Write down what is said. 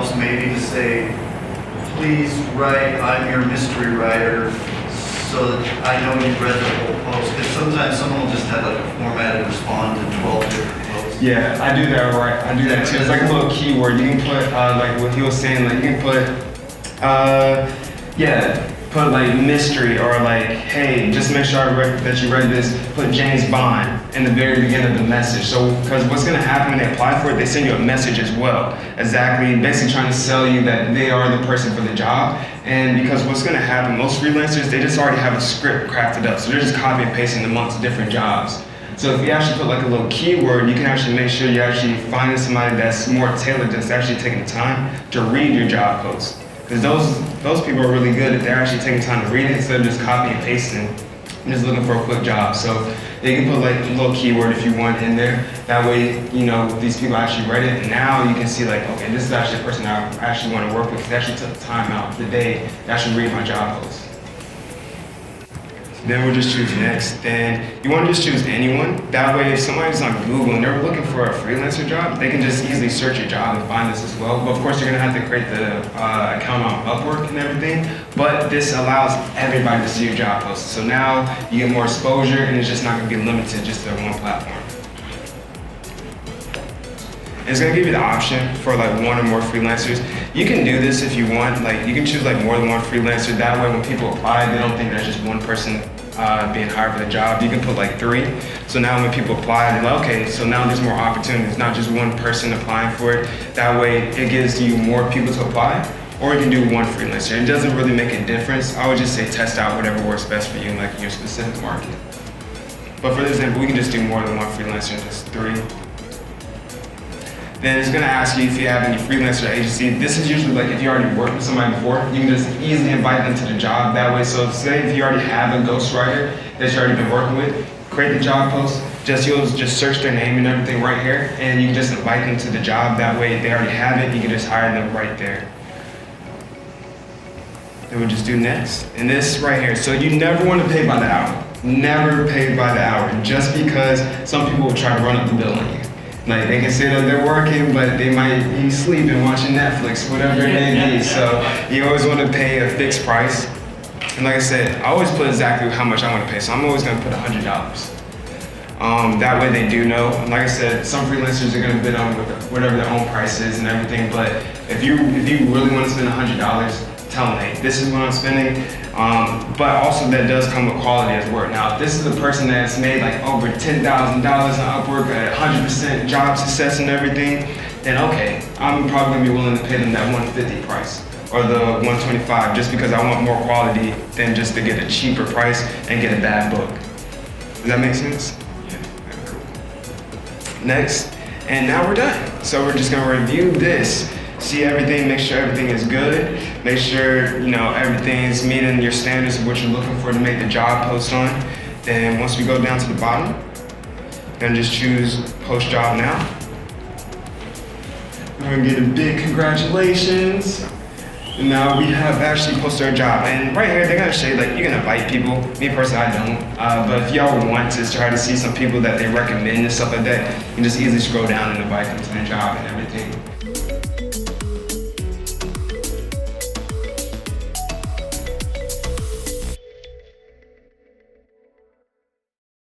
helps maybe to say, please write, I'm your mystery writer, so that I know you've read the whole post. Because sometimes someone will just have like a formatted response to 12 different posts. Yeah, I do that right. I do that too. It's like a little keyword. You can put like what he was saying. Like you can put, put like mystery or like, hey, just make sure that you read this. Put James Bond in the very beginning of the message. So, because what's going to happen when they apply for it, they send you a message as well. Exactly, basically trying to sell you that they are the person for the job. And because what's going to happen, most freelancers, they just already have a script crafted up. So they're just copy and pasting amongst different jobs. So if you actually put like a little keyword, you can actually make sure you're actually finding somebody that's more tailored, that's actually taking the time to read your job post. Because those people are really good if they're actually taking time to read it instead of just copy and pasting and just looking for a quick job. So they can put like a little keyword if you want in there. That way, you know, these people actually read it, and now you can see like, okay, this is actually a person I actually want to work with because they actually took the time out of the day to actually read my job post. Then we'll just choose next. Then you want to just choose anyone. That way, if somebody's on Google and they're looking for a freelancer job, they can just easily search your job and find this as well. But of course, you're gonna have to create the account on Upwork and everything. But this allows everybody to see your job posts. So now you get more exposure, and it's just not gonna be limited just to one platform. It's gonna give you the option for like one or more freelancers. You can do this if you want. Like you can choose like more than one freelancer. That way, when people apply, they don't think there's just one person being hired for the job. You can put like 3. So now when people apply, they're like, okay, so now there's more opportunities, not just one person applying for it. That way, it gives you more people to apply, or you can do one freelancer. It doesn't really make a difference. I would just say test out whatever works best for you, like in your specific market. But for this example, we can just do more than one freelancer, just 3. Then it's gonna ask you if you have any freelancer agency. This is usually like if you already worked with somebody before, you can just easily invite them to the job that way. So say if you already have a ghostwriter that you've already been working with, create the job post, you'll just search their name and everything right here, and you can just invite them to the job. That way if they already have it, you can just hire them right there. Then we'll just do next. And this right here, so you never wanna pay by the hour. Never pay by the hour, just because some people will try to run up the bill on you. Like they can say that they're working, but they might be sleeping, watching Netflix, whatever it may be. So you always want to pay a fixed price. And like I said, I always put exactly how much I want to pay. So I'm always going to put $100. That way they do know. And like I said, some freelancers are going to bid on whatever their own price is and everything. But if you really want to spend $100, tell them, hey, this is what I'm spending. But also that does come with quality as well. Now, if this is a person that's made like over $10,000 on Upwork at 100% job success and everything, then okay, I'm probably gonna be willing to pay them that 150 price or the 125 just because I want more quality than just to get a cheaper price and get a bad book. Does that make sense? Yeah, cool. Next, and now we're done. So we're just gonna review this. See everything, make sure everything is good, make sure everything's meeting your standards of what you're looking for to make the job post on. Then once we go down to the bottom, then just choose post job now. We're gonna get a big congratulations. And now we have actually posted our job. And right here, they're gonna show you like you can invite people. Me personally, I don't. But if y'all want to try to see some people that they recommend and stuff like that, you can just easily scroll down and invite them to the job and everything.